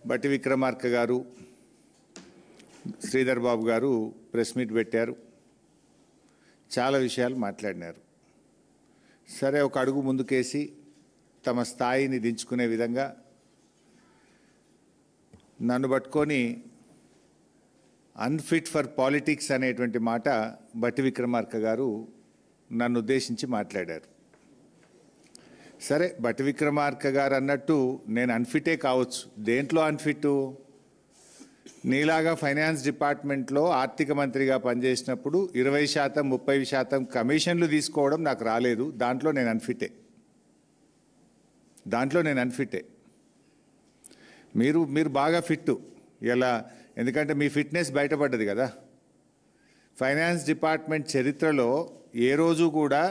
బట్టి విక్రమార్క గారు, శ్రీధర్ బాబు గారు ప్రెస్ మీట్ పెట్టారు. చాలా విషయాలు మాట్లాడినారు. సరే, ఒక అడుగు ముందుకేసి తమ స్థాయిని దించుకునే విధంగా నన్ను పట్టుకొని అన్ఫిట్ ఫర్ పాలిటిక్స్ అనేటువంటి మాట బట్టి విక్రమార్క గారు నన్ను ఉద్దేశించి మాట్లాడారు. సరే, బట్టి విక్రమార్క గారు అన్నట్టు నేను అన్ఫిటే కావచ్చు. దేంట్లో అన్ఫిట్? నీలాగా ఫైనాన్స్ డిపార్ట్మెంట్లో ఆర్థిక మంత్రిగా పనిచేసినప్పుడు 20%, 30% కమిషన్లు తీసుకోవడం నాకు రాలేదు. దాంట్లో నేను అన్ఫిటే. మీరు బాగా ఫిట్ ఇలా, ఎందుకంటే మీ ఫిట్నెస్ బయటపడ్డది కదా. ఫైనాన్స్ డిపార్ట్మెంట్ చరిత్రలో ఏ రోజు కూడా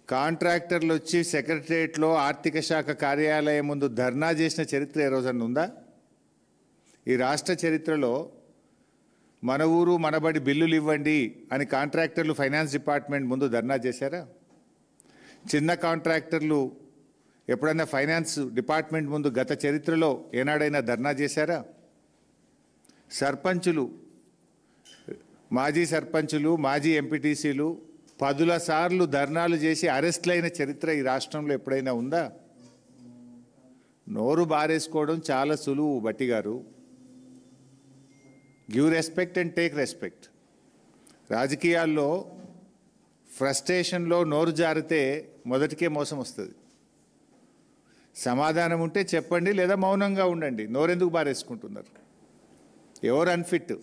కాంట్రాక్టర్లు వచ్చి సెక్రటరియట్లో ఆర్థిక శాఖ కార్యాలయం ముందు ధర్నా చేసిన చరిత్ర ఏ రోజన్నా ఉందా? ఈ రాష్ట్ర చరిత్రలో మన ఊరు మనబడి బిల్లులు ఇవ్వండి అని కాంట్రాక్టర్లు ఫైనాన్స్ డిపార్ట్మెంట్ ముందు ధర్నా చేశారా? చిన్న కాంట్రాక్టర్లు ఎప్పుడైనా ఫైనాన్స్ డిపార్ట్మెంట్ ముందు గత చరిత్రలో ఏనాడైనా ధర్నా చేశారా? సర్పంచులు, మాజీ సర్పంచులు, మాజీ ఎంపీటీసీలు 10ల సార్లు ధర్నాలు చేసి అరెస్టులైన చరిత్ర ఈ రాష్ట్రంలో ఎప్పుడైనా ఉందా? నోరు బారేసుకోవడం చాలా సులువు బట్టి గారు. Give respect and take respect. రాజకీయాల్లో ఫ్రస్ట్రేషన్లో నోరు జారితే మొదటికే మోసం వస్తుంది. సమాధానం ఉంటే చెప్పండి, లేదా మౌనంగా ఉండండి. నోరెందుకు బారేసుకుంటున్నారు? ఎవరు అన్ఫిట్?